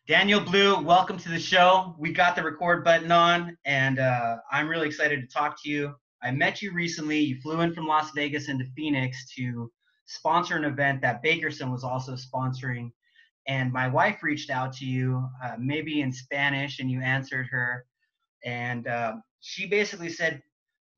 Daniel Blue, welcome to the show. We got the record button on, and I'm really excited to talk to you. I met you recently. You flew in from Las Vegas into Phoenix to sponsor an event that Bakerson was also sponsoring. And my wife reached out to you, maybe in Spanish, and you answered her. And she basically said,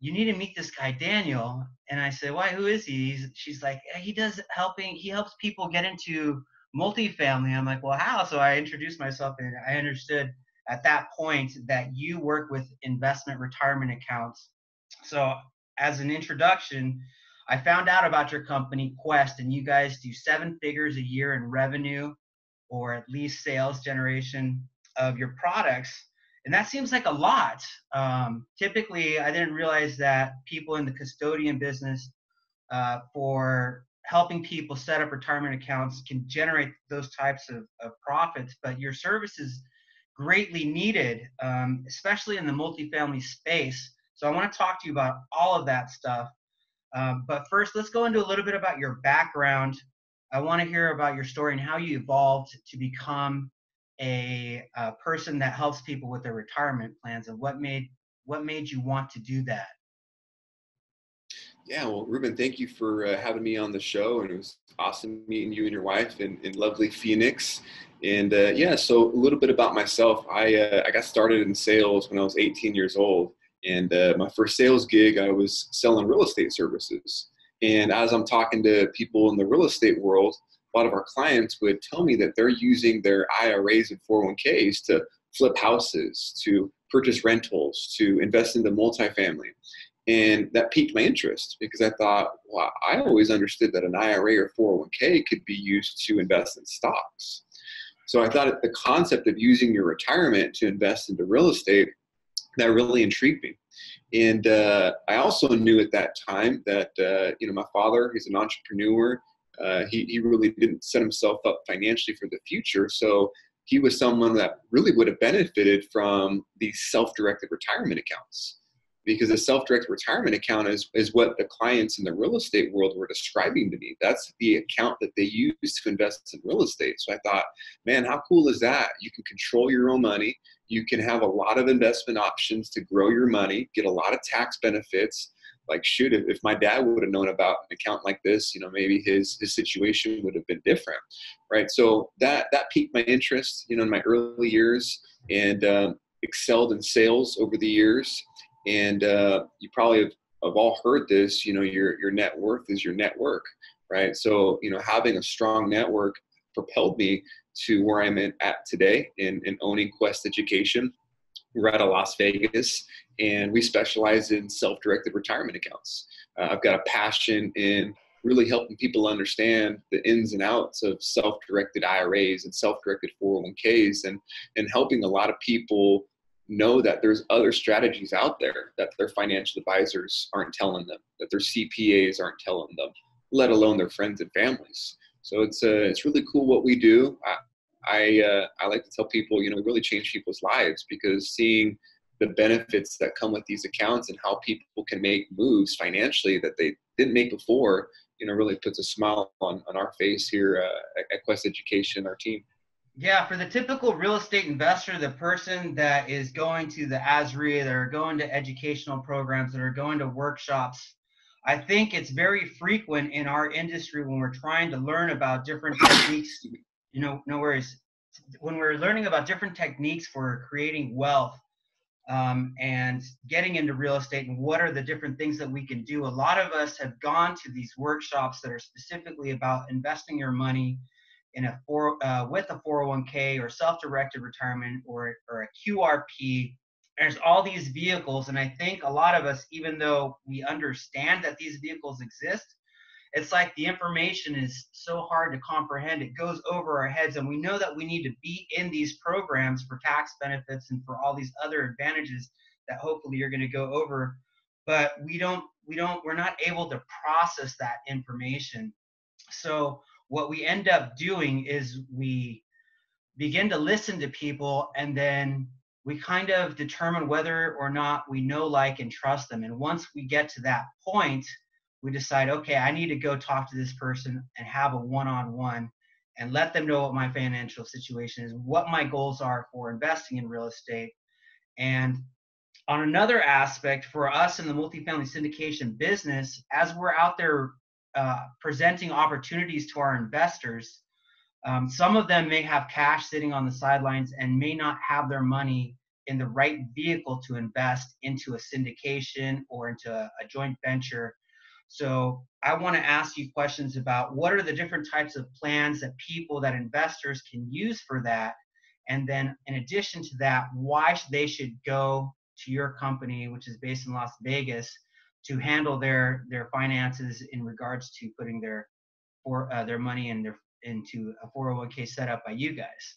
"You need to meet this guy, Daniel." And I said, "Why? Who is he?" She's like, he helps people get into multifamily. I'm like, "Well, how?" So I introduced myself, and I understood at that point that you work with investment retirement accounts. So as an introduction, I found out about your company, Quest, and you guys do seven figures a year in revenue, or at least sales generation of your products. And that seems like a lot. Typically, I didn't realize that people in the custodian business for helping people set up retirement accounts can generate those types of profits. But your service is greatly needed, especially in the multifamily space. So I want to talk to you about all of that stuff. But first, let's go into a little bit about your background. I want to hear about your story and how you evolved to become a person that helps people with their retirement plans, and what made you want to do that. Yeah, well, Ruben, thank you for having me on the show, and it was awesome meeting you and your wife in lovely Phoenix. And yeah, so a little bit about myself. I got started in sales when I was 18 years old, and my first sales gig, I was selling real estate services. And as I'm talking to people in the real estate world, a lot of our clients would tell me that they're using their IRAs and 401ks to flip houses, to purchase rentals, to invest into multifamily. And that piqued my interest because I thought, well, I always understood that an IRA or 401k could be used to invest in stocks. So I thought the concept of using your retirement to invest into real estate, that really intrigued me. And I also knew at that time that, my father, he's an entrepreneur. He really didn't set himself up financially for the future. So he was someone that really would have benefited from these self-directed retirement accounts, because a self-directed retirement account is what the clients in the real estate world were describing to me. That's the account that they use to invest in real estate. So I thought, man, how cool is that? You can control your own money. You can have a lot of investment options to grow your money, get a lot of tax benefits. Like, shoot, if my dad would have known about an account like this, maybe his situation would have been different, right? So that piqued my interest, in my early years, and excelled in sales over the years. And you probably have all heard this, your net worth is your network, right? So, having a strong network propelled me to where I'm at today in owning Quest Education. We're out of Las Vegas, and we specialize in self-directed retirement accounts. I've got a passion in really helping people understand the ins and outs of self-directed IRAs and self-directed 401ks, and helping a lot of people know that there's other strategies out there that their financial advisors aren't telling them, that their CPAs aren't telling them, let alone their friends and families. So it's really cool what we do. I like to tell people, we really change people's lives, because seeing the benefits that come with these accounts and how people can make moves financially that they didn't make before, really puts a smile on our face here at Quest Education, our team. Yeah, for the typical real estate investor, the person that is going to the ASRI, that are going to educational programs, that are going to workshops, I think it's very frequent in our industry when we're trying to learn about different techniques, no worries, when we're learning about different techniques for creating wealth, and getting into real estate, and what are the different things that we can do. A lot of us have gone to these workshops that are specifically about investing your money in with a 401k or self-directed retirement, or a QRP. There's all these vehicles, and I think a lot of us, even though we understand that these vehicles exist, it's like the information is so hard to comprehend. It goes over our heads, and we know that we need to be in these programs for tax benefits and for all these other advantages that hopefully you're going to go over, but we're not able to process that information. So what we end up doing is we begin to listen to people, and then we kind of determine whether or not we know, like, and trust them. And once we get to that point, we decide, okay, I need to go talk to this person and have a one-on-one. and let them know what my financial situation is, what my goals are for investing in real estate. And on another aspect, for us in the multifamily syndication business, as we're out there presenting opportunities to our investors, some of them may have cash sitting on the sidelines and may not have their money in the right vehicle to invest into a syndication or into a joint venture. So I want to ask you questions about what are the different types of plans that investors can use for that. And then in addition to that, why they should go to your company, which is based in Las Vegas, to handle their finances in regards to putting their money into a 401k set up by you guys.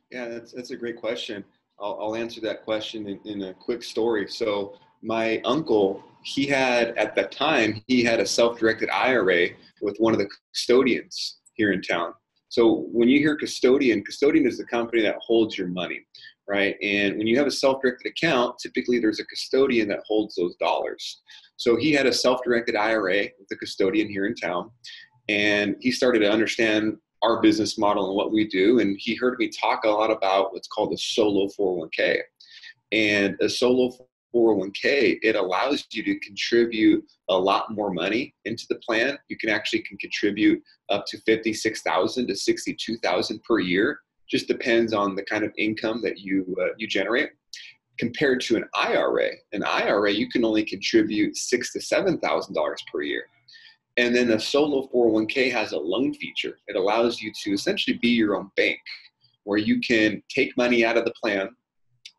Yeah, that's a great question. I'll answer that question in a quick story. So my uncle, he had, at that time, he had a self-directed IRA with one of the custodians here in town. So when you hear custodian is the company that holds your money, right? And when you have a self-directed account, typically there's a custodian that holds those dollars. So he had a self-directed IRA with the custodian here in town, and he started to understand our business model and what we do. And he heard me talk a lot about what's called a solo 401k. And a solo 401k, it allows you to contribute a lot more money into the plan. You can contribute up to $56,000 to $62,000 per year. Just depends on the kind of income that you generate. Compared to an IRA, you can only contribute $6,000 to $7,000 per year. And then the solo 401k has a loan feature. It allows you to essentially be your own bank, where you can take money out of the plan,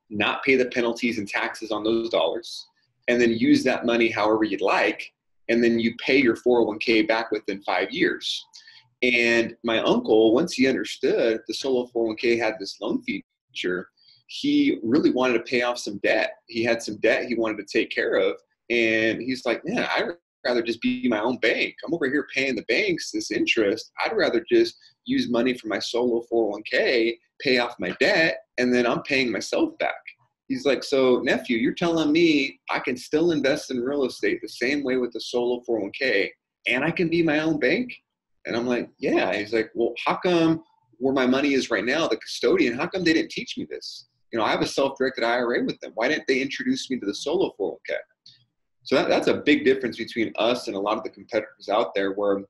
not pay the penalties and taxes on those dollars, and then use that money however you'd like, and then you pay your 401k back within 5 years. And my uncle, once he understood the solo 401k had this loan feature, he really wanted to pay off some debt. He had some debt he wanted to take care of, and he's like, man, I'd rather just be my own bank. I'm over here paying the banks this interest. I'd rather just use money from my solo 401k, pay off my debt, and then I'm paying myself back. He's like, so nephew, you're telling me I can still invest in real estate the same way with the solo 401k, and I can be my own bank? And I'm like, yeah. He's like, well, how come where my money is right now, the custodian, how come they didn't teach me this? I have a self-directed IRA with them. Why didn't they introduce me to the solo 401k? So that's a big difference between us and a lot of the competitors out there, where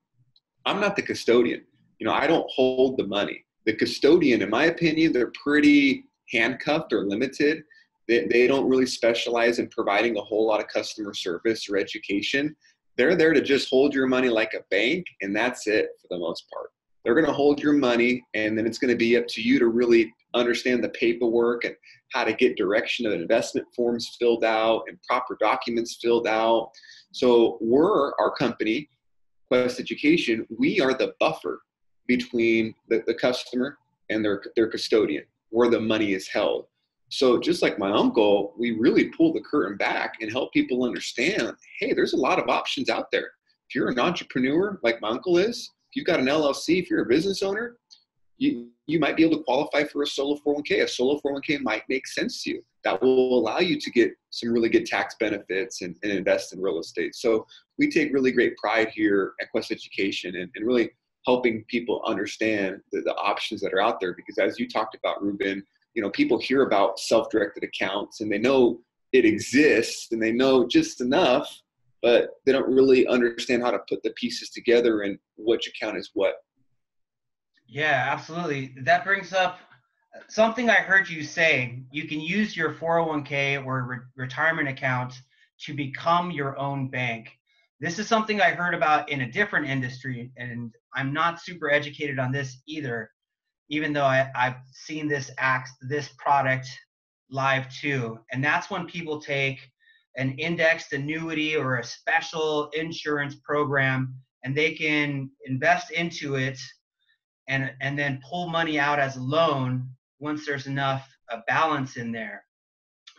I'm not the custodian. I don't hold the money. The custodian, in my opinion, they're pretty handcuffed or limited. They don't really specialize in providing a whole lot of customer service or education. They're there to just hold your money like a bank, and that's it for the most part. They're going to hold your money, and then it's going to be up to you to really understand the paperwork and how to get direction of investment forms filled out and proper documents filled out. So our company, Quest Education, we are the buffer between the customer and their custodian, where the money is held. So just like my uncle, we really pull the curtain back and help people understand, hey, there's a lot of options out there. If you're an entrepreneur like my uncle is, if you've got an LLC, if you're a business owner, you might be able to qualify for a solo 401k. A solo 401k might make sense to you. That will allow you to get some really good tax benefits and invest in real estate. So we take really great pride here at Quest Education and really helping people understand the options that are out there. Because as you talked about, Ruben, people hear about self-directed accounts and they know it exists and they know just enough, but they don't really understand how to put the pieces together and which account is what. Yeah, absolutely. That brings up something I heard you say. You can use your 401k or retirement account to become your own bank. This is something I heard about in a different industry, and I'm not super educated on this either, even though I've seen this product live too. And that's when people take an indexed annuity or a special insurance program and they can invest into it and then pull money out as a loan once there's enough balance in there.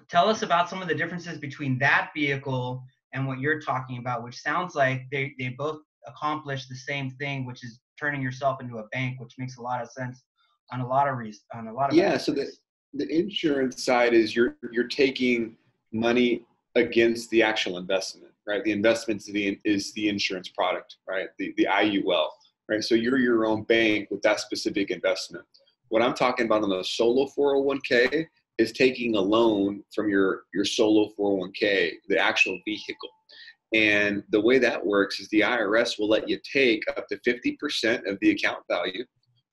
Tell us about some of the differences between that vehicle and what you're talking about, which sounds like they both accomplish the same thing, which is turning yourself into a bank, which makes a lot of sense on a lot of Yeah, so the insurance side is you're taking money against the actual investment, right? The investment is the insurance product, right? The IUL. right? So you're your own bank with that specific investment. What I'm talking about on the solo 401k is taking a loan from your solo 401k, the actual vehicle. And the way that works is the IRS will let you take up to 50% of the account value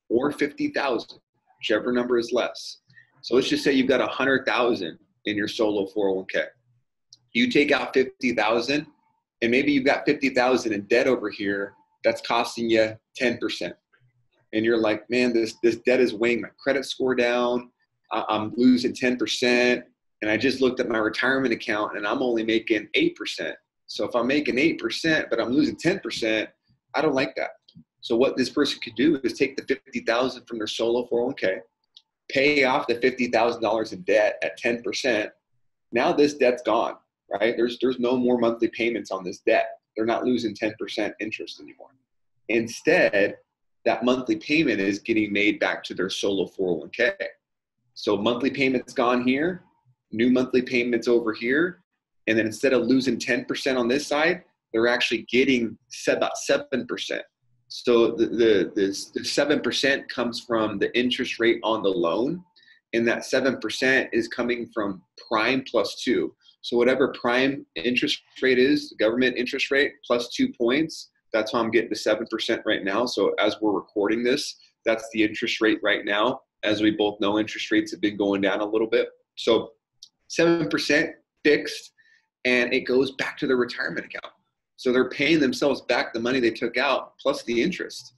or 50,000, whichever number is less. So let's just say you've got 100,000 in your solo 401k. You take out 50,000 and maybe you've got 50,000 in debt over here that's costing you 10%. And you're like, man, this debt is weighing my credit score down. I'm losing 10%. And I just looked at my retirement account and I'm only making 8%. So if I'm making 8%, but I'm losing 10%, I don't like that. So what this person could do is take the 50,000 from their solo 401k, pay off the $50,000 in debt at 10%. Now this debt's gone, right? There's no more monthly payments on this debt. They're not losing 10% interest anymore. Instead, that monthly payment is getting made back to their solo 401k. So monthly payments gone here, new monthly payments over here. And then instead of losing 10% on this side, they're actually getting about 7%. So the 7% comes from the interest rate on the loan. And that 7% is coming from prime plus 2. So whatever prime interest rate is, the government interest rate plus 2 points, that's how I'm getting the 7% right now. So as we're recording this, that's the interest rate right now. As we both know, interest rates have been going down a little bit. So 7% fixed, and it goes back to their retirement account. So they're paying themselves back the money they took out plus the interest.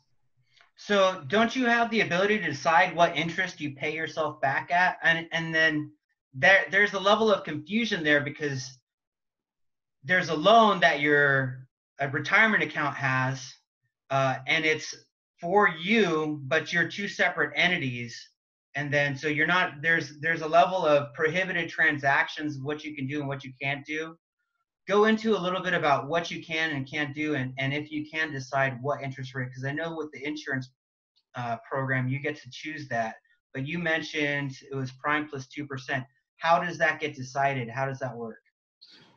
So don't you have the ability to decide what interest you pay yourself back at? And then there's a level of confusion there, because there's a loan that a retirement account has, and it's for you, but you're two separate entities. And then so you're not, there's a level of prohibited transactions, what you can do and what you can't do. Go into a little bit about what you can and can't do, and if you can decide what interest rate, because I know with the insurance program you get to choose that, but you mentioned it was prime plus 2%. How does that get decided? How does that work?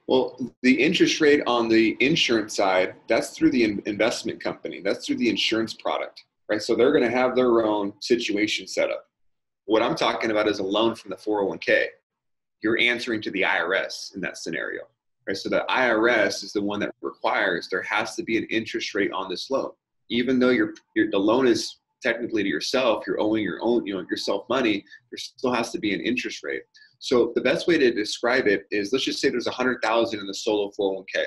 Well, the interest rate on the insurance side, that's through the investment company. That's through the insurance product, right? So they're going to have their own situation set up. What I'm talking about is a loan from the 401k. You're answering to the IRS in that scenario, right? So the IRS is the one that requires there has to be an interest rate on this loan. Even though the loan is technically to yourself, you're owing your own, yourself money, there still has to be an interest rate. So the best way to describe it is, let's just say there's 100,000 in the solo 401k.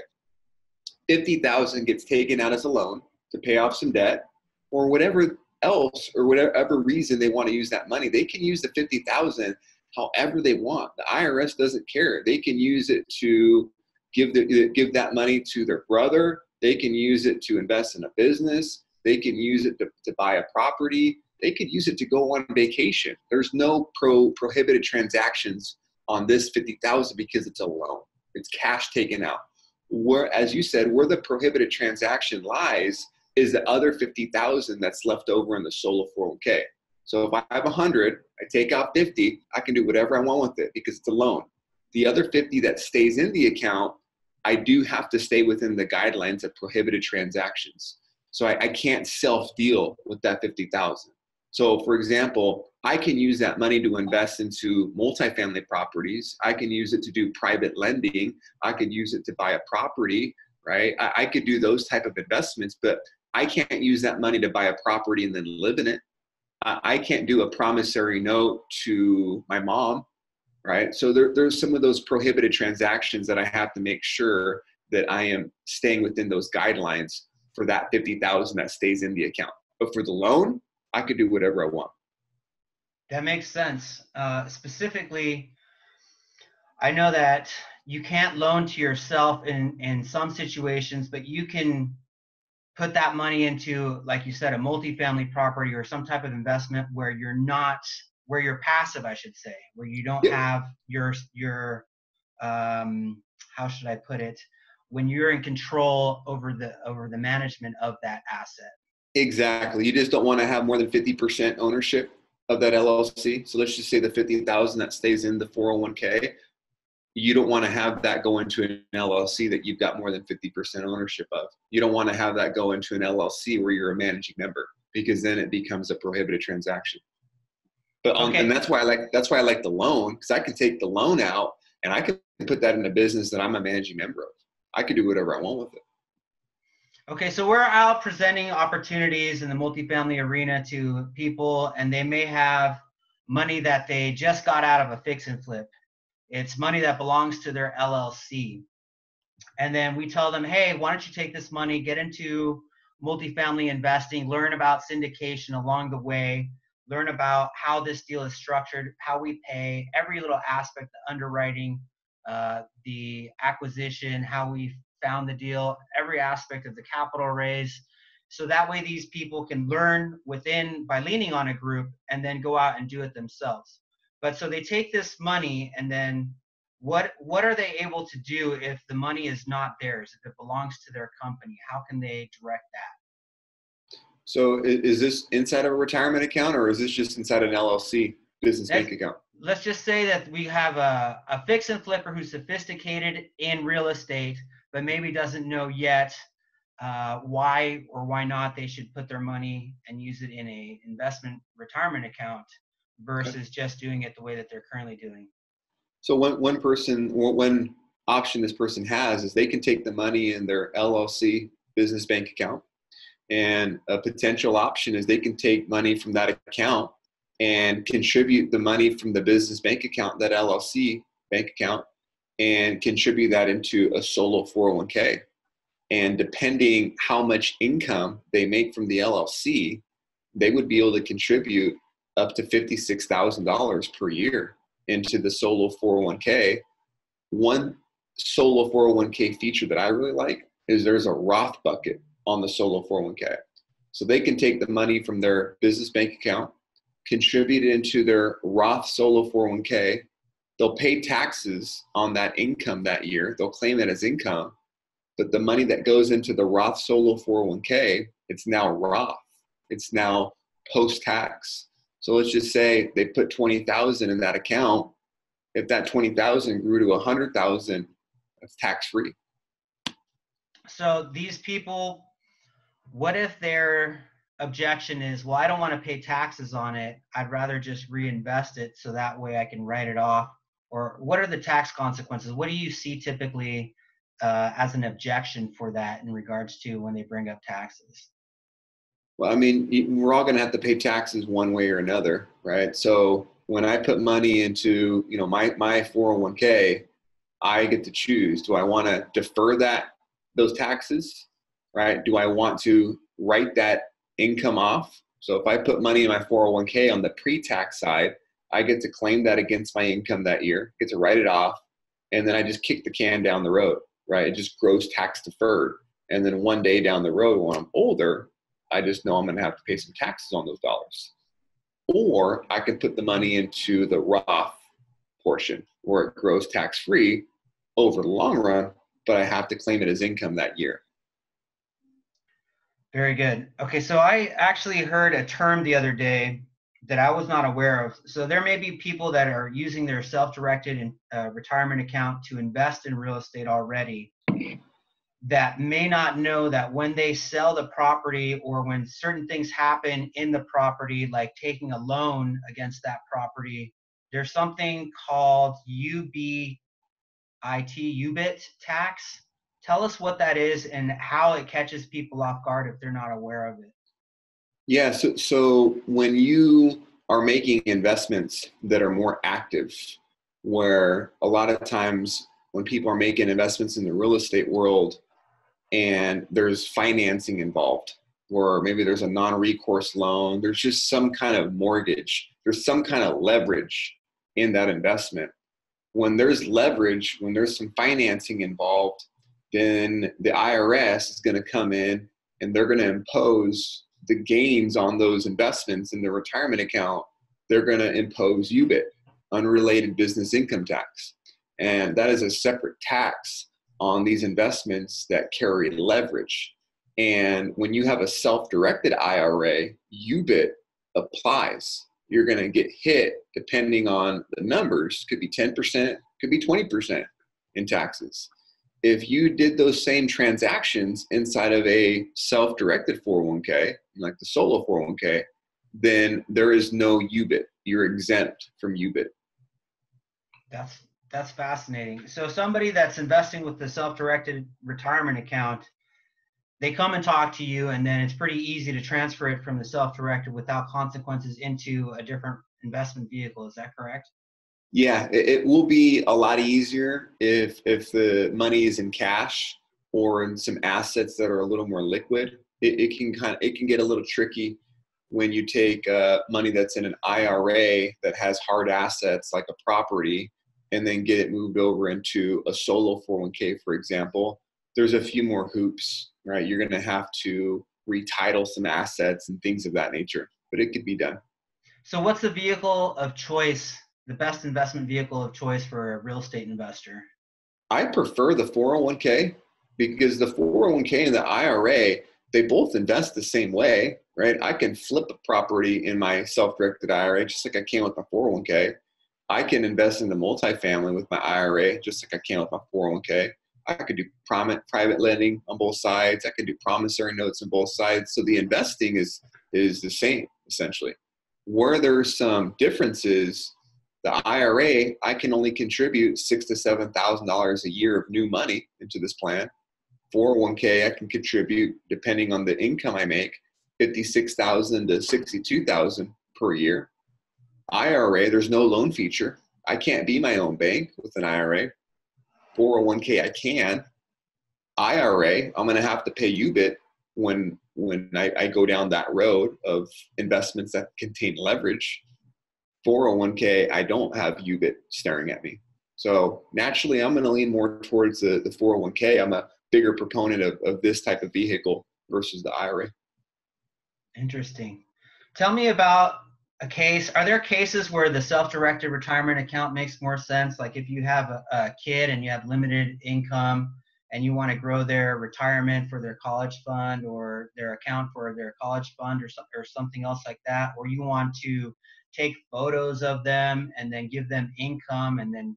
50,000 gets taken out as a loan to pay off some debt, or whatever else, or whatever reason they want to use that money. They can use the 50,000 however they want. The IRS doesn't care. They can use it to give that money to their brother. They can use it to invest in a business. They can use it to buy a property. They could use it to go on vacation. There's no prohibited transactions on this 50,000 because it's a loan. It's cash taken out. Where, as you said, where the prohibited transaction lies is the other 50,000 that's left over in the solo 401k. So if I have 100, I take out 50, I can do whatever I want with it because it's a loan. The other 50 that stays in the account, I do have to stay within the guidelines of prohibited transactions. So I can't self-deal with that 50,000. So for example, I can use that money to invest into multifamily properties. I can use it to do private lending. I could use it to buy a property, right? I could do those type of investments, but I can't use that money to buy a property and then live in it. I can't do a promissory note to my mom, right? So there's some of those prohibited transactions that I have to make sure that I am staying within those guidelines for that 50,000 that stays in the account. But for the loan, I could do whatever I want. That makes sense. Specifically, I know that you can't loan to yourself in some situations, but you can put that money into, like you said, a multifamily property or some type of investment where you're passive, I should say, where you don't have your how should I put it, when you're in control over the management of that asset. Exactly. You just don't want to have more than 50% ownership of that LLC. So let's just say the 50,000 that stays in the 401k. you don't want to have that go into an LLC that you've got more than 50% ownership of. You don't want to have that go into an LLC where you're a managing member, because then it becomes a prohibited transaction. But and that's why I like the loan, because I can take the loan out and I can put that in a business that I'm a managing member of. I could do whatever I want with it. Okay, so we're out presenting opportunities in the multifamily arena to people, and they may have money that they just got out of a fix and flip. It's money that belongs to their LLC. And then we tell them, hey, why don't you take this money, get into multifamily investing, learn about syndication along the way, learn about how this deal is structured, how we pay, every little aspect, the underwriting, the acquisition, how we found the deal, every aspect of the capital raise. So that way these people can learn by leaning on a group and then go out and do it themselves. But so they take this money, and then what are they able to do if the money is not theirs, if it belongs to their company? How can they direct that? So is this inside of a retirement account, or is this just inside an LLC business bank account? Let's just say that we have a fix and flipper who's sophisticated in real estate, but maybe doesn't know yet why or why not they should put their money and use it in a investment retirement account versus just doing it the way that they're currently doing. So one option this person has is they can take the money in their LLC business bank account, and a potential option is they can take money from that account and contribute the money from the business bank account, that LLC bank account, and contribute that into a solo 401k. And depending how much income they make from the LLC, they would be able to contribute up to $56,000 per year into the solo 401k. One solo 401k feature that I really like is there's a Roth bucket on the solo 401k. So they can take the money from their business bank account, contribute it into their Roth solo 401k. They'll pay taxes on that income that year. They'll claim it as income, but the money that goes into the Roth solo 401k, it's now Roth. It's now post-tax. So let's just say they put $20,000 in that account. If that $20,000 grew to $100,000, it's tax-free. So these people, what if their objection is, well, I don't want to pay taxes on it. I'd rather just reinvest it so that way I can write it off? Or what are the tax consequences? What do you see typically as an objection for that in regards to when they bring up taxes? Well, I mean, we're all going to have to pay taxes one way or another, right? So when I put money into, my 401k, I get to choose. Do I want to defer those taxes, right? Do I want to write that income off? So if I put money in my 401k on the pre-tax side, I get to claim that against my income that year, get to write it off, and then I just kick the can down the road, right? It just grows tax deferred. And then one day down the road when I'm older, I just know I'm going to have to pay some taxes on those dollars. Or I can put the money into the Roth portion where it grows tax-free over the long run, but I have to claim it as income that year. Very good. Okay, so I actually heard a term the other day that I was not aware of. So there may be people that are using their self-directed retirement account to invest in real estate already that may not know that when they sell the property or when certain things happen in the property, like taking a loan against that property, there's something called UBIT tax. Tell us what that is and how it catches people off guard if they're not aware of it. Yeah, so when you are making investments that are more active, where a lot of times when people are making investments in the real estate world and there's financing involved, or maybe there's a non-recourse loan, there's just some kind of mortgage, there's some kind of leverage in that investment. When there's leverage, when there's some financing involved, then the IRS is going to come in and they're going to impose the gains on those investments in the retirement account. They're going to impose UBIT, unrelated business income tax. And that is a separate tax on these investments that carry leverage. And when you have a self-directed IRA, UBIT applies. You're going to get hit depending on the numbers. Could be 10%, could be 20% in taxes. If you did those same transactions inside of a self-directed 401k, like the solo 401k, then there is no UBIT. You're exempt from UBIT. That's fascinating. So somebody that's investing with the self-directed retirement account, they come and talk to you, and then it's pretty easy to transfer it from the self-directed without consequences into a different investment vehicle. Is that correct? Yeah, it will be a lot easier if the money is in cash or in some assets that are a little more liquid. It can get a little tricky when you take money that's in an IRA that has hard assets like a property, and then get it moved over into a solo 401k, for example. There's a few more hoops, right? You're going to have to retitle some assets and things of that nature, but it could be done. So what's the vehicle of choice, the best investment vehicle of choice for a real estate investor? I prefer the 401k because the 401k and the IRA, they both invest the same way, right? I can flip a property in my self-directed IRA just like I can with my 401k. I can invest in the multifamily with my IRA just like I can with my 401k. I could do private lending on both sides. I could do promissory notes on both sides. So the investing is the same essentially. Where there's some differences, the IRA, I can only contribute $6,000 to $7,000 a year of new money into this plan. 401k, I can contribute, depending on the income I make, $56,000 to $62,000 per year. IRA, there's no loan feature. I can't be my own bank with an IRA. 401k, I can. IRA, I'm going to have to pay UBIT when I go down that road of investments that contain leverage. 401k, I don't have UBIT staring at me. So naturally, I'm going to lean more towards the 401k. I'm a bigger proponent of this type of vehicle versus the IRA. Interesting. Tell me about a case. Are there cases where the self-directed retirement account makes more sense? Like if you have a kid and you have limited income and you want to grow their retirement for their college fund or their account for their college fund or something else like that, or you want to take photos of them and then give them income and then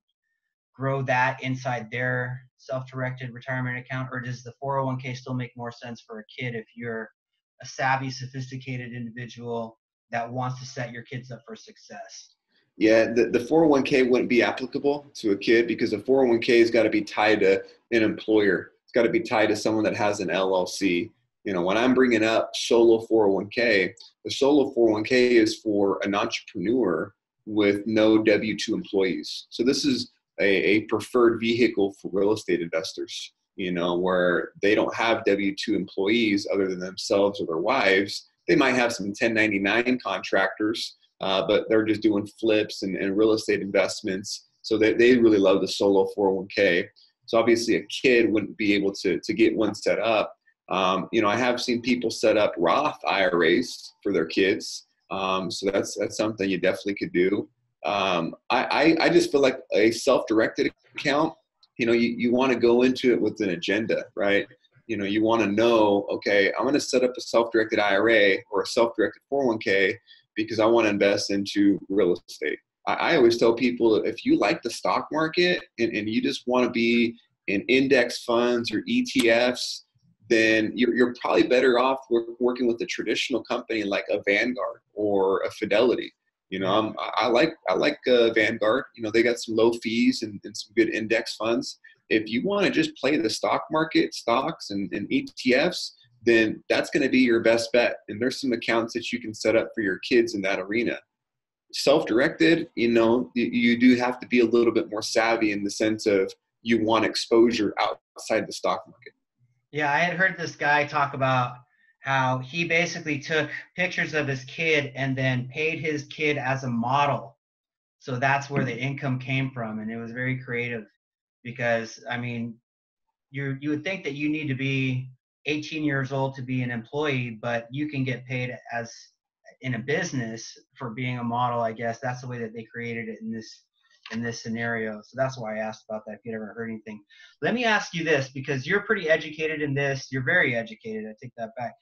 grow that inside their self-directed retirement account? Or does the 401k still make more sense for a kid if you're a savvy, sophisticated individual that wants to set your kids up for success? Yeah, the 401k wouldn't be applicable to a kid because the 401k has got to be tied to an employer. It's got to be tied to someone that has an LLC. You know, when I'm bringing up solo 401k, the solo 401k is for an entrepreneur with no W-2 employees. So this is a preferred vehicle for real estate investors, you know, where they don't have W-2 employees other than themselves or their wives. They might have some 1099 contractors, but they're just doing flips and real estate investments. So they really love the solo 401k. So obviously a kid wouldn't be able to get one set up. You know, I have seen people set up Roth IRAs for their kids. So that's something you definitely could do. I just feel like a self-directed account, you know, you want to go into it with an agenda, right? You know, you want to know, okay, I'm going to set up a self-directed IRA or a self-directed 401k because I want to invest into real estate. I always tell people, if you like the stock market and you just want to be in index funds or ETFs, then you're probably better off working with a traditional company like a Vanguard or a Fidelity. You know, I like Vanguard. You know, they got some low fees and some good index funds. If you want to just play the stock market, stocks and ETFs, then that's going to be your best bet. And there's some accounts that you can set up for your kids in that arena. Self-directed, you know, you do have to be a little bit more savvy in the sense of you want exposure outside the stock market. Yeah, I had heard this guy talk about how he basically took pictures of his kid and then paid his kid as a model. So that's where the income came from. And it was very creative because, I mean, you would think that you need to be 18 years old to be an employee, but you can get paid as in a business for being a model, I guess. That's the way that they created it in this scenario. So that's why I asked about that, if you'd ever heard anything. Let me ask you this, because you're pretty educated in this. You're very educated. I take that back.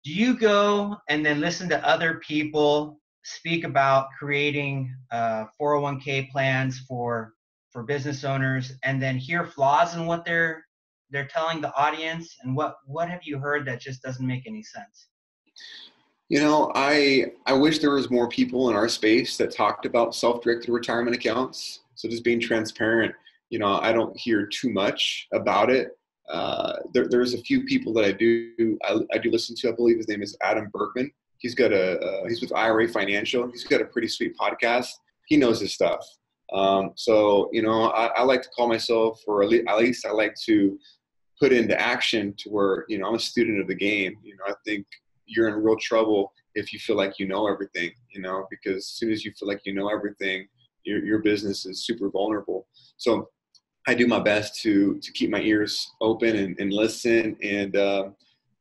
Do you go and then listen to other people speak about creating 401k plans for for business owners, and then hear flaws in what they're telling the audience? And what have you heard that just doesn't make any sense? You know, I wish there was more people in our space that talked about self-directed retirement accounts. So just being transparent, you know, I don't hear too much about it. There's a few people that I do listen to. I believe his name is Adam Bergman. He's with IRA Financial. He's got a pretty sweet podcast. He knows his stuff. So, you know, I like to call myself, or at least I like to put into action to where, you know, I'm a student of the game. You know, I think you're in real trouble if you feel like you know everything, you know, because as soon as you feel like you know everything, your business is super vulnerable. So I do my best to keep my ears open and listen. And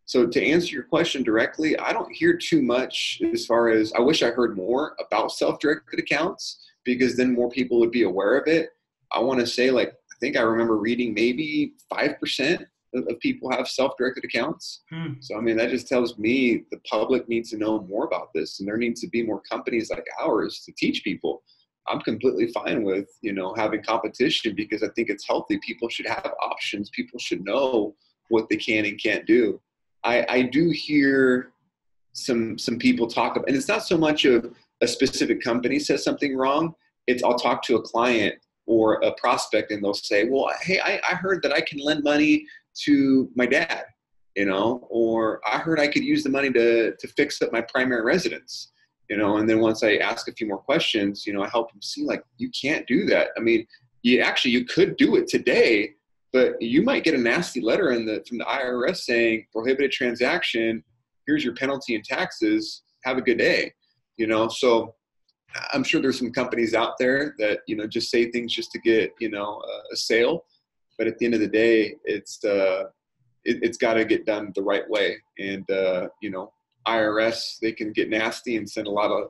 so to answer your question directly, I don't hear too much as far as, I wish I heard more about self-directed accounts, because then more people would be aware of it. I want to say, like, I think I remember reading maybe 5% of people have self-directed accounts. So, I mean, that just tells me the public needs to know more about this, and there needs to be more companies like ours to teach people. I'm completely fine with, you know, having competition, because I think it's healthy. People should have options. People should know what they can and can't do. I do hear some people talk about, and it's not so much of a specific company says something wrong. It's, I'll talk to a client or a prospect, and they'll say, well, hey, I heard that I can lend money to my dad, you know, or I heard I could use the money to fix up my primary residence, you know. And then once I ask a few more questions, you know, I help them see, like, you can't do that. I mean, you could do it today, but you might get a nasty letter from the IRS saying prohibited transaction. Here's your penalty and taxes. Have a good day, you know. So I'm sure there's some companies out there that, you know, just say things just to get, you know, a sale. But at the end of the day, it's got to get done the right way. And, you know, IRS, they can get nasty and send a lot of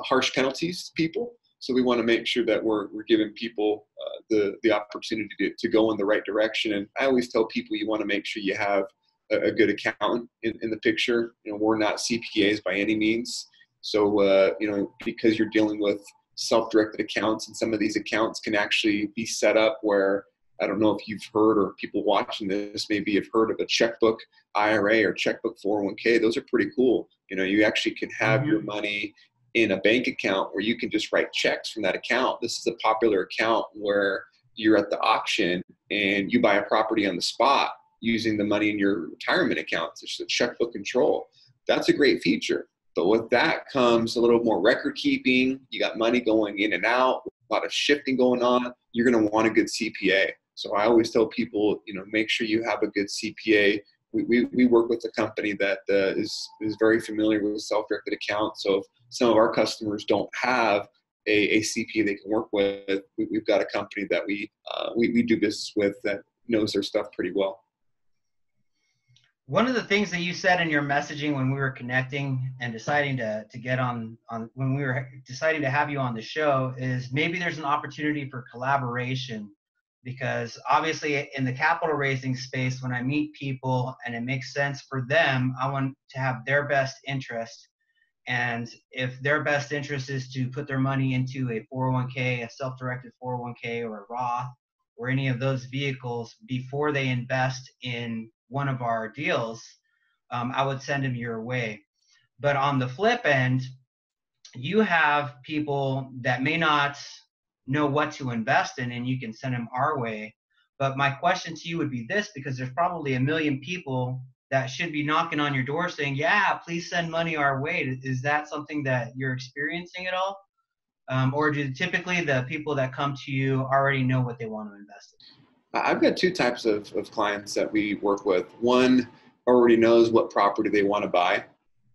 harsh penalties to people. So we want to make sure that we're giving people the opportunity to go in the right direction. And I always tell people, you want to make sure you have a good accountant in the picture. You know, we're not CPAs by any means. So, you know, because you're dealing with self-directed accounts, and some of these accounts can actually be set up where, I don't know if you've heard, or people watching this maybe have heard of a checkbook IRA or checkbook 401k. Those are pretty cool. You know, you actually can have your money in a bank account where you can just write checks from that account. This is a popular account where you're at the auction and you buy a property on the spot using the money in your retirement account. It's a checkbook control. That's a great feature. But with that comes a little more record keeping. You got money going in and out, a lot of shifting going on. You're going to want a good CPA. So I always tell people, you know, make sure you have a good CPA. We work with a company that is very familiar with self-directed accounts. So if some of our customers don't have a CPA they can work with, we've got a company that we do business with that knows their stuff pretty well. One of the things that you said in your messaging when we were connecting and deciding to get on when we were deciding to have you on the show is maybe there's an opportunity for collaboration, because obviously in the capital raising space, when I meet people and it makes sense for them, I want to have their best interest. And if their best interest is to put their money into a 401k, a self-directed 401k, or a Roth, or any of those vehicles before they invest in one of our deals, I would send them your way. But on the flip end, you have people that may not know what to invest in, and you can send them our way. But my question to you would be this, because there's probably a million people that should be knocking on your door saying, yeah, please send money our way. Is that something that you're experiencing at all? Or do typically the people that come to you already know what they want to invest in? I've got two types of clients that we work with. One already knows what property they want to buy.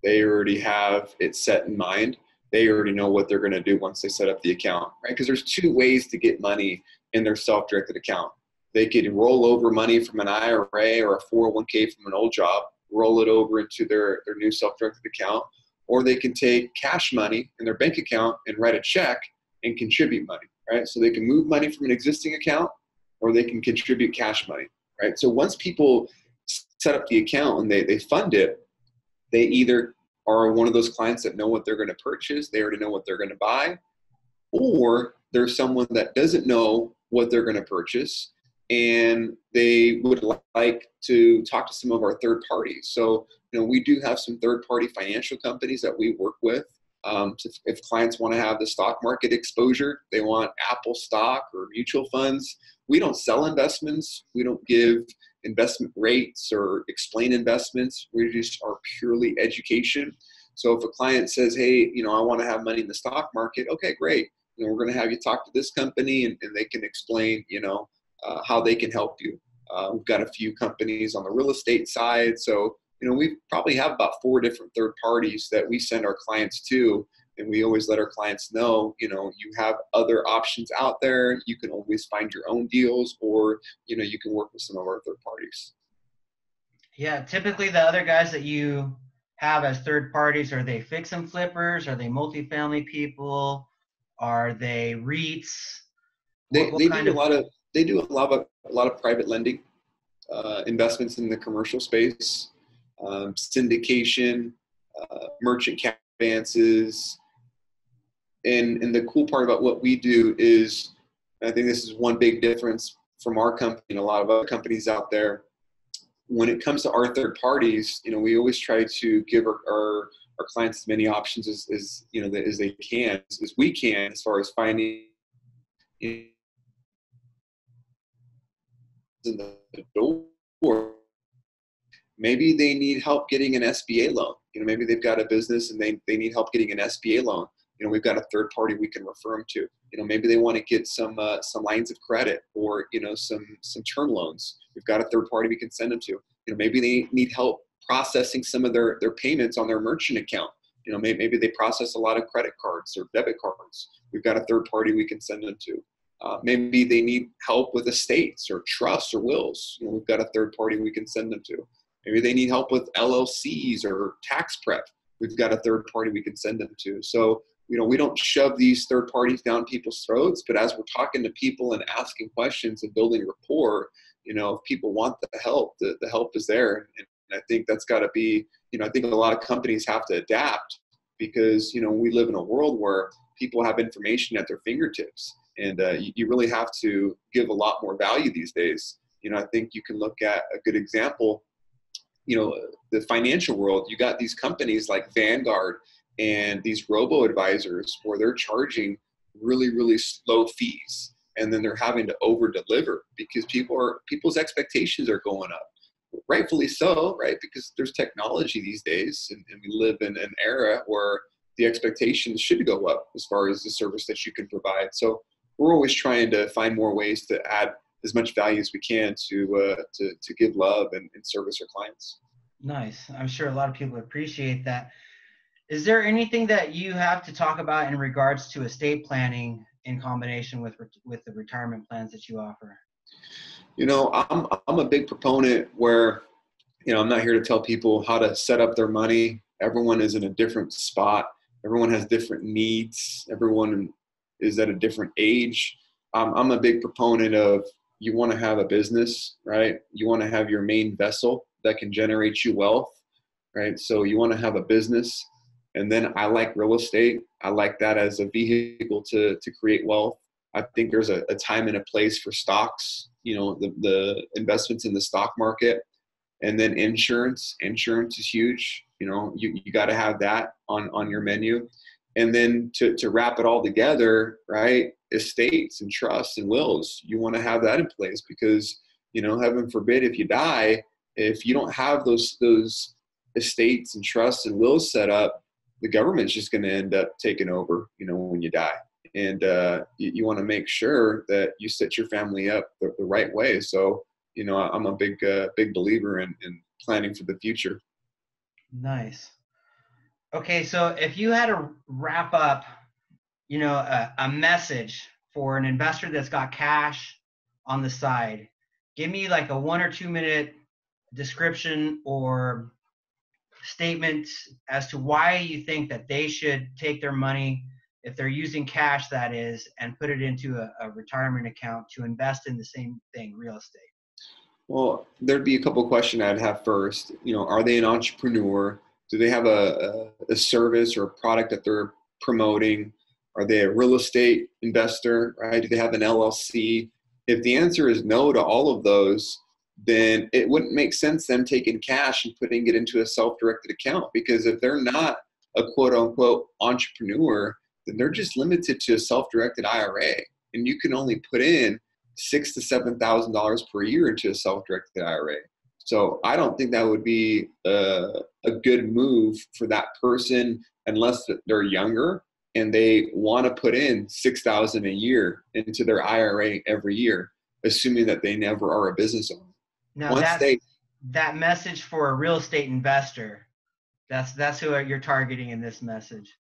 They already have it set in mind. They already know what they're going to do once they set up the account, right? Because there's two ways to get money in their self-directed account. They could roll over money from an IRA or a 401k from an old job, roll it over into their new self-directed account, or they can take cash money in their bank account and write a check and contribute money, right? So they can move money from an existing account, or they can contribute cash money, right? So once people set up the account and they fund it, they either are one of those clients that know what they're going to purchase, they already know what they're going to buy, or there's someone that doesn't know what they're going to purchase, and they would like to talk to some of our third parties. So, we do have some third party financial companies that we work with. If clients want to have the stock market exposure, they want Apple stock or mutual funds. We don't sell investments. We don't give investment rates or explain investments. We just are purely education. So if a client says, hey, I want to have money in the stock market, okay, great. We're going to have you talk to this company, and they can explain, how they can help you. We've got a few companies on the real estate side. So, we probably have about 4 different third parties that we send our clients to. And we always let our clients know, you have other options out there. You can always find your own deals, or, you can work with some of our third parties. Yeah, typically the other guys that you have as third parties, are they fix and flippers? Are they multifamily people? Are they REITs? They What kind do of? a lot of private lending, investments in the commercial space, syndication, merchant cash advances. And the cool part about what we do is, I think this is one big difference from our company and a lot of other companies out there. When it comes to our third parties, we always try to give our clients as many options as they can, as we can, as far as finding in the door. Maybe they need help getting an SBA loan. Maybe they've got a business and they need help getting an SBA loan. We've got a third party we can refer them to. Maybe they want to get some lines of credit, or some term loans. We've got a third party we can send them to. Maybe they need help processing some of their payments on their merchant account. Maybe they process a lot of credit cards or debit cards. We've got a third party we can send them to. Maybe they need help with estates or trusts or wills. We've got a third party we can send them to. Maybe they need help with LLCs or tax prep. We've got a third party we can send them to. So, we don't shove these third parties down people's throats, but as we're talking to people and asking questions and building rapport, if people want the help is there. And I think that's got to be, I think a lot of companies have to adapt, because, we live in a world where people have information at their fingertips, and you really have to give a lot more value these days. I think you can look at a good example, the financial world. You got these companies like Vanguard and these robo-advisors where they're charging really, really slow fees. And then they're having to over-deliver because people's expectations are going up. Rightfully so, right? Because there's technology these days, and we live in an era where the expectations should go up as far as the service that you can provide. So we're always trying to find more ways to add as much value as we can to give love and service our clients. Nice. I'm sure a lot of people appreciate that. Is there anything that you have to talk about in regards to estate planning in combination with the retirement plans that you offer? I'm a big proponent where, I'm not here to tell people how to set up their money. Everyone is in a different spot. Everyone has different needs. Everyone is at a different age. I'm a big proponent of, you want to have a business, right? You want to have your main vessel that can generate you wealth, right? So you want to have a business. And then I like real estate. I like that as a vehicle to create wealth. I think there's a time and a place for stocks, the investments in the stock market. And then insurance. Insurance is huge. You got to have that on your menu. And then to wrap it all together, right? Estates and trusts and wills. You want to have that in place because, heaven forbid, if you die, if you don't have those estates and trusts and wills set up, the government's just going to end up taking over, when you die. And you want to make sure that you set your family up the right way. So, I'm a big believer in planning for the future. Nice. Okay, so if you had to wrap up, a message for an investor that's got cash on the side, give me like a 1 or 2 minute description or statement as to why you think that they should take their money, if they're using cash, that is, and put it into a retirement account to invest in the same thing, real estate. Well, there'd be a couple of questions I'd have first. Are they an entrepreneur? Do they have a service or a product that they're promoting? Are they a real estate investor, right? Do they have an LLC? If the answer is no to all of those, then it wouldn't make sense them taking cash and putting it into a self-directed account, because if they're not a quote unquote entrepreneur, then they're just limited to a self-directed IRA. And you can only put in $6,000 to $7,000 per year into a self-directed IRA. So I don't think that would be a good move for that person unless they're younger and they want to put in $6,000 a year into their IRA every year, assuming that they never are a business owner. Now Once they that message for a real estate investor. That's who you're targeting in this message.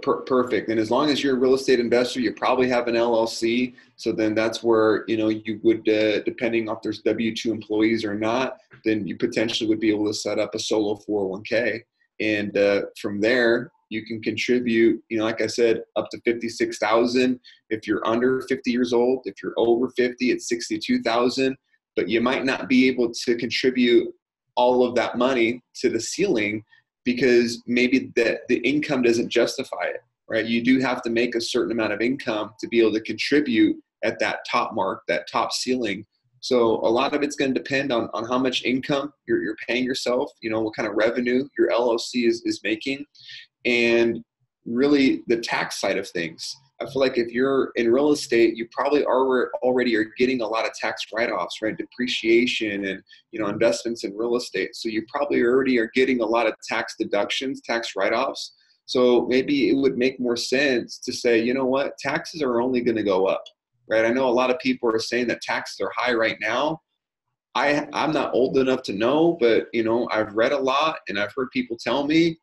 Perfect. And as long as you're a real estate investor, you probably have an LLC. So then that's where, you would, depending on if there's W-2 employees or not, then you potentially would be able to set up a solo 401k. And from there, you can contribute, like I said, up to $56,000. If you're under 50 years old, if you're over 50, it's $62,000. But you might not be able to contribute all of that money to the ceiling, because maybe the income doesn't justify it, right? You do have to make a certain amount of income to be able to contribute at that top mark, that top ceiling. So a lot of it's going to depend on how much income you're paying yourself, what kind of revenue your LLC is making, and really the tax side of things. I feel like if you're in real estate, you probably already are getting a lot of tax write-offs, right? Depreciation and, investments in real estate. So you probably already are getting a lot of tax deductions, tax write-offs. So maybe it would make more sense to say, you know what, taxes are only going to go up, right? I know a lot of people are saying that taxes are high right now. I'm not old enough to know, but, I've read a lot and I've heard people tell me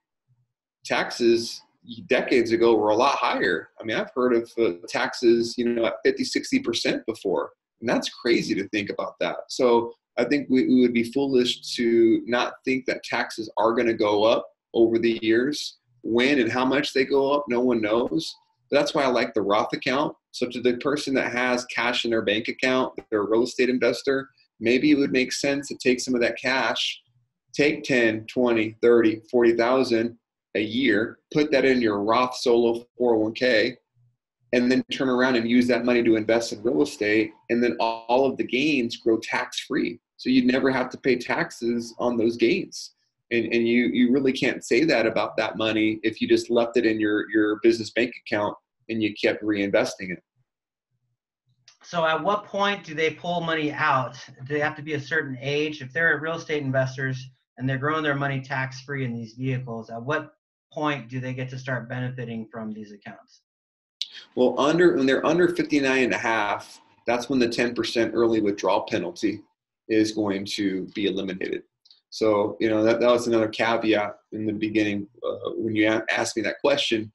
taxes decades ago were a lot higher. I mean, I've heard of taxes, at 50, 60% before. And that's crazy to think about that. So I think we would be foolish to not think that taxes are going to go up over the years. When and how much they go up, no one knows. But that's why I like the Roth account. So to the person that has cash in their bank account, they're a real estate investor, maybe it would make sense to take some of that cash, take 10, 20, 30, 40,000 a year, put that in your Roth Solo 401k, and then turn around and use that money to invest in real estate. And then all of the gains grow tax-free. So you'd never have to pay taxes on those gains. And you really can't say that about that money if you just left it in your business bank account and you kept reinvesting it. So at what point do they pull money out? Do they have to be a certain age? If they're real estate investors and they're growing their money tax-free in these vehicles, at what point do they get to start benefiting from these accounts? Well, when they're under 59 and a half, that's when the 10% early withdrawal penalty is going to be eliminated. So, that was another caveat in the beginning when you asked me that question,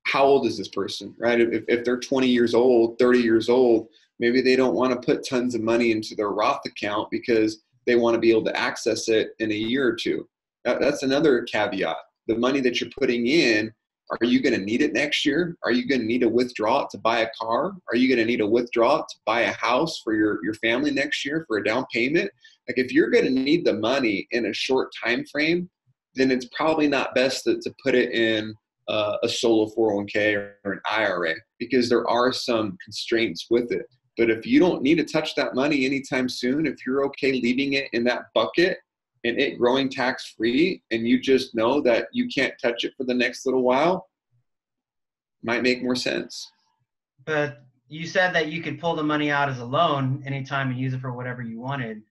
how old is this person, right? If they're 20 years old, 30 years old, maybe they don't want to put tons of money into their Roth account because they want to be able to access it in a year or two. That's another caveat. The money that you're putting in, are you going to need it next year? Are you going to need to withdraw it to buy a car? Are you going to need to withdraw it to buy a house for your family next year for a down payment? Like if you're going to need the money in a short time frame, then it's probably not best to put it in a solo 401k or an IRA, because there are some constraints with it. But if you don't need to touch that money anytime soon, if you're okay leaving it in that bucket and it growing tax-free, and you just know that you can't touch it for the next little while, might make more sense. But you said that you could pull the money out as a loan anytime and use it for whatever you wanted.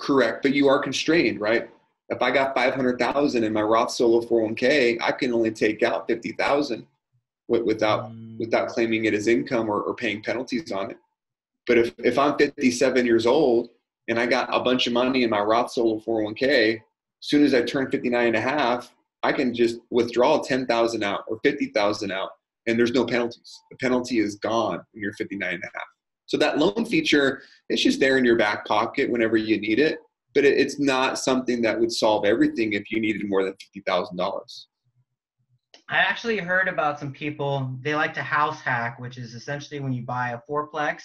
Correct, but you are constrained, right? If I got 500,000 in my Roth Solo 401k, I can only take out 50,000 without claiming it as income or paying penalties on it. But if I'm 57 years old and I got a bunch of money in my Roth Solo 401k, as soon as I turn 59 and a half, I can just withdraw 10,000 out or 50,000 out, and there's no penalties. The penalty is gone when you're 59 and a half. So that loan feature, it's just there in your back pocket whenever you need it, but it's not something that would solve everything if you needed more than $50,000. I actually heard about some people, they like to house hack, which is essentially when you buy a fourplex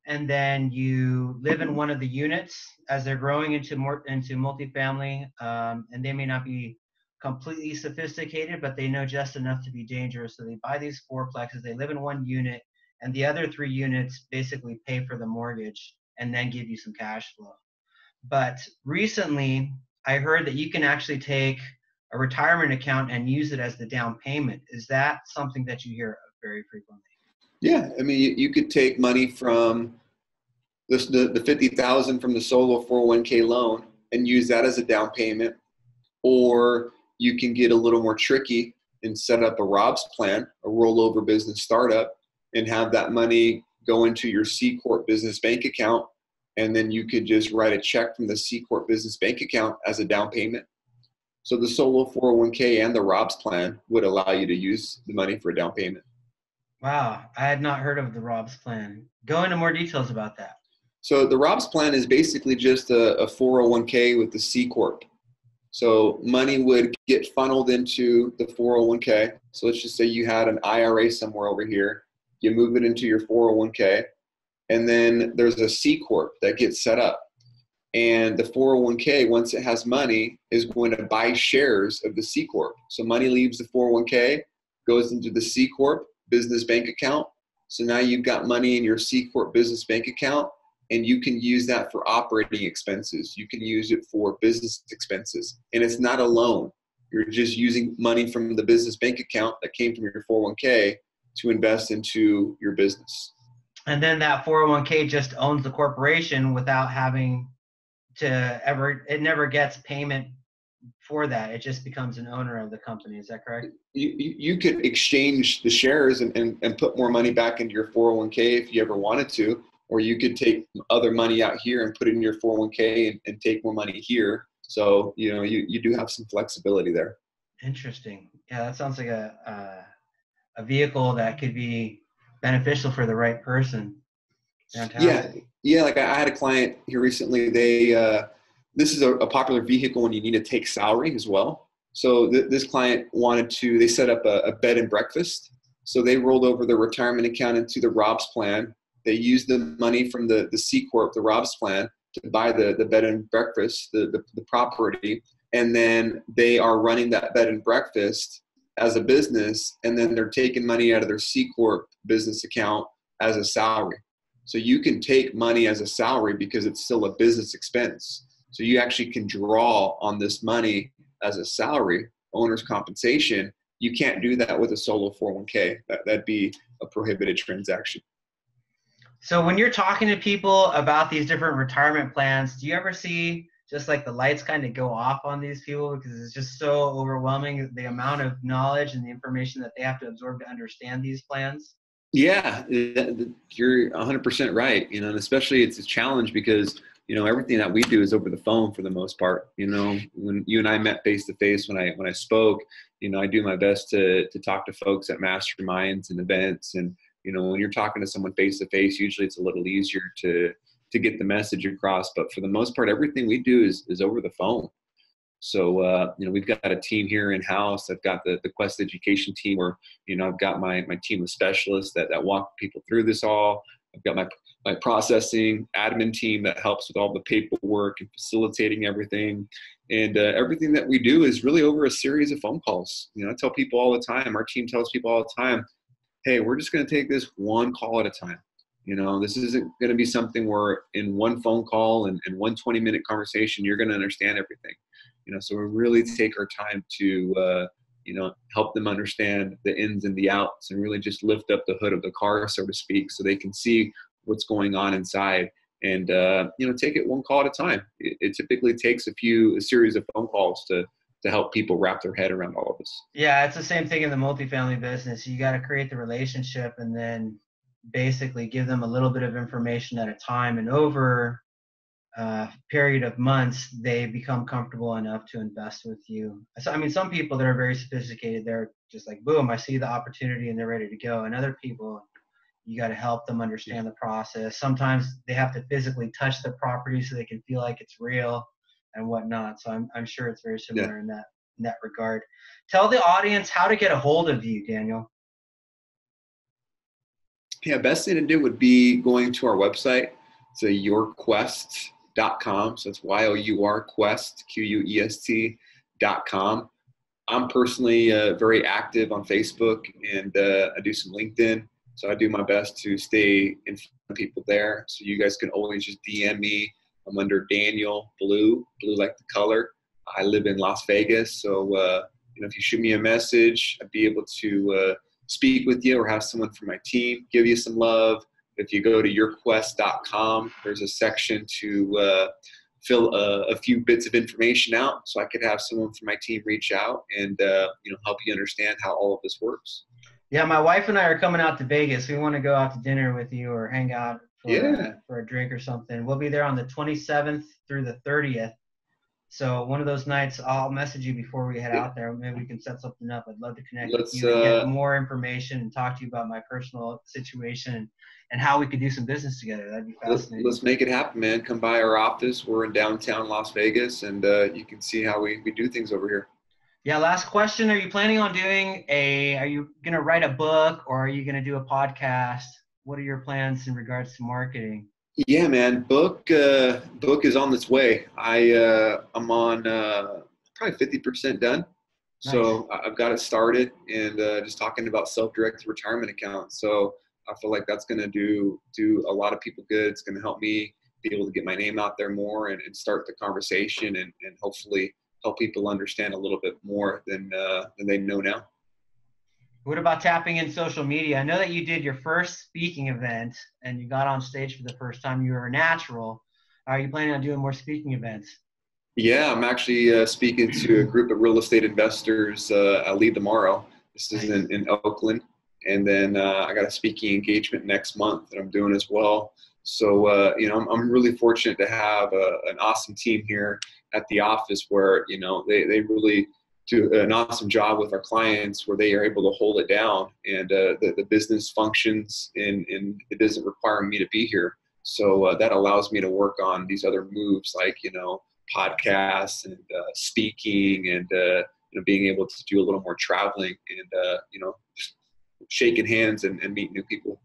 and then you live in one of the units as they're growing into multifamily, and they may not be completely sophisticated, but they know just enough to be dangerous. So they buy these fourplexes, they live in one unit, and the other 3 units basically pay for the mortgage and then give you some cash flow. But recently, I heard that you can actually take a retirement account and use it as the down payment. Is that something that you hear of very frequently? Yeah, I mean, you could take money from the 50,000 from the solo 401k loan and use that as a down payment, or you can get a little more tricky and set up a ROBS plan, a rollover business startup, and have that money go into your C Corp business bank account, and then you could just write a check from the C Corp business bank account as a down payment. So the solo 401k and the ROBS plan would allow you to use the money for a down payment. Wow, I had not heard of the ROBS plan. Go into more details about that. So the ROBS plan is basically just a 401k with the C Corp. So money would get funneled into the 401k. So let's just say you had an IRA somewhere over here. You move it into your 401k, and then there's a C Corp that gets set up. And the 401k, once it has money, is going to buy shares of the C Corp. So money leaves the 401k, goes into the C Corp business bank account. So now you've got money in your C Corp business bank account, and you can use that for operating expenses. You can use it for business expenses. And it's not a loan. You're just using money from the business bank account that came from your 401k to invest into your business. And then that 401k just owns the corporation without having to it never gets payment for that. It just becomes an owner of the company. Is that correct? You could exchange the shares and put more money back into your 401k if you ever wanted to, or you could take other money out here and put it in your 401k and take more money here. So, you do have some flexibility there. Interesting. Yeah, that sounds like a vehicle that could be beneficial for the right person. Fantastic. Yeah. Like I had a client here recently. This is a popular vehicle when you need to take salary as well. So this client they set up a bed and breakfast. So they rolled over their retirement account into the ROBS plan. They used the money from the C Corp, the ROBS plan, to buy the bed and breakfast, the property. And then they are running that bed and breakfast as a business. And then they're taking money out of their C Corp business account as a salary. So you can take money as a salary because it's still a business expense. So you actually can draw on this money as a salary, owner's compensation. You can't do that with a solo 401k. That'd be a prohibited transaction. So when you're talking to people about these different retirement plans, do you ever see just like the lights kind of go off on these people because it's just so overwhelming, the amount of knowledge and the information that they have to absorb to understand these plans? Yeah, you're 100% right. And especially it's a challenge because, everything that we do is over the phone for the most part. When you and I met face to face, when I spoke, I do my best to talk to folks at masterminds and events. And, when you're talking to someone face to face, usually it's a little easier to get the message across. But for the most part, everything we do is over the phone. So, we've got a team here in house. I've got the Quest Education team where, I've got my team of specialists that walk people through this all. I've got my processing admin team that helps with all the paperwork and facilitating everything. And everything that we do is really over a series of phone calls. I tell people all the time, our team tells people all the time, hey, we're just going to take this one call at a time. This isn't going to be something where in one phone call and 120-minute conversation, you're going to understand everything. So we really take our time to, help them understand the ins and the outs and really just lift up the hood of the car, so to speak, so they can see what's going on inside and, take it one call at a time. It typically takes a series of phone calls to help people wrap their head around all of this. Yeah, it's the same thing in the multifamily business. You got to create the relationship and then basically give them a little bit of information at a time, and over period of months, they become comfortable enough to invest with you. So, some people that are very sophisticated, they're just like, boom, I see the opportunity and they're ready to go. And other people, you got to help them understand the process. Sometimes they have to physically touch the property so they can feel like it's real and whatnot. So I'm sure it's very similar in that regard. Tell the audience how to get a hold of you, Daniel. Yeah, best thing to do would be going to our website. It's yourquest.com. So it's YOUR Quest, QUEST.com. I'm personally very active on Facebook, and I do some LinkedIn. So I do my best to stay in front of people there. So you guys can always just DM me. I'm under Daniel Blue like the color. I live in Las Vegas. So, if you shoot me a message, I'd be able to speak with you or have someone from my team give you some love. If you go to yourquest.com, there's a section to fill a few bits of information out, so I could have someone from my team reach out and help you understand how all of this works. Yeah, my wife and I are coming out to Vegas. We want to go out to dinner with you or hang out for a drink or something. We'll be there on the 27th through the 30th. So one of those nights, I'll message you before we head out there. Maybe we can set something up. I'd love to connect with you and get more information and talk to you about my personal situation and how we could do some business together. That'd be fascinating. Let's make it happen, man. Come by our office. We're in downtown Las Vegas, and you can see how we do things over here. Yeah, last question. Are you planning on are you going to write a book, or are you going to do a podcast? What are your plans in regards to marketing? Yeah, man. Book is on its way. I'm on probably 50% done. Nice. So I've got it started, and just talking about self-directed retirement accounts. So I feel like that's going to do a lot of people good. It's going to help me be able to get my name out there more and start the conversation and hopefully help people understand a little bit more than they know now. What about tapping in social media? I know that you did your first speaking event and you got on stage for the first time. You were a natural. Are you planning on doing more speaking events? Yeah, I'm actually speaking to a group of real estate investors. I'll leave tomorrow. This is in Oakland. And then I got a speaking engagement next month that I'm doing as well. So, I'm really fortunate to have an awesome team here at the office where, they really do an awesome job with our clients where they are able to hold it down and the business functions and it doesn't require me to be here. So that allows me to work on these other moves like, podcasts and speaking and, being able to do a little more traveling and, just shaking hands and meet new people.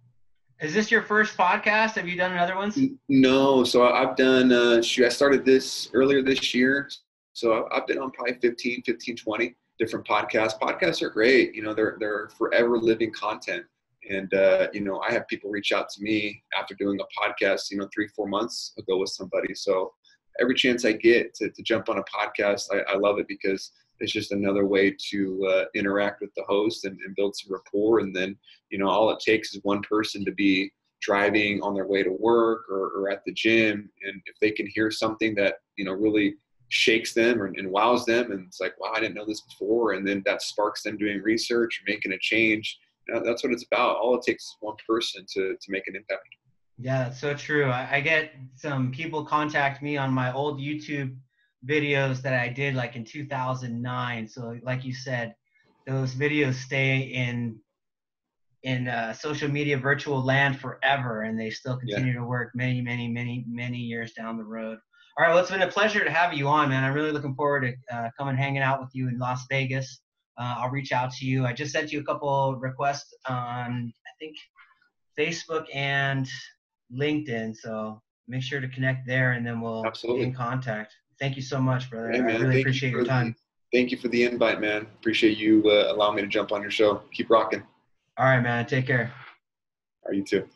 Is this your first podcast? Have you done other ones? No. So I've done, I started this earlier this year. So I've been on probably 20 different podcasts. Podcasts are great. They're forever living content. And, I have people reach out to me after doing a podcast, 3-4 months ago with somebody. So every chance I get to jump on a podcast, I love it because it's just another way to interact with the host and build some rapport. And then, all it takes is one person to be driving on their way to work or at the gym. And if they can hear something that, really shakes them and wows them, and it's like, wow, I didn't know this before. And then that sparks them doing research, making a change. That's what it's about. All it takes is one person to make an impact. Yeah, that's so true. I get some people contact me on my old YouTube videos that I did like in 2009. So like you said, those videos stay in social media virtual land forever, and they still continue to work many, many, many, many years down the road. All right, well, it's been a pleasure to have you on, man. I'm really looking forward to coming hanging out with you in Las Vegas. I'll reach out to you. I just sent you a couple requests on, I think, Facebook and LinkedIn, so make sure to connect there, and then we'll be in contact. Thank you so much, brother. Hey, man, I really appreciate your time. Thank you for the invite, man. Appreciate you allowing me to jump on your show. Keep rocking. All right, man. Take care. All right, you too.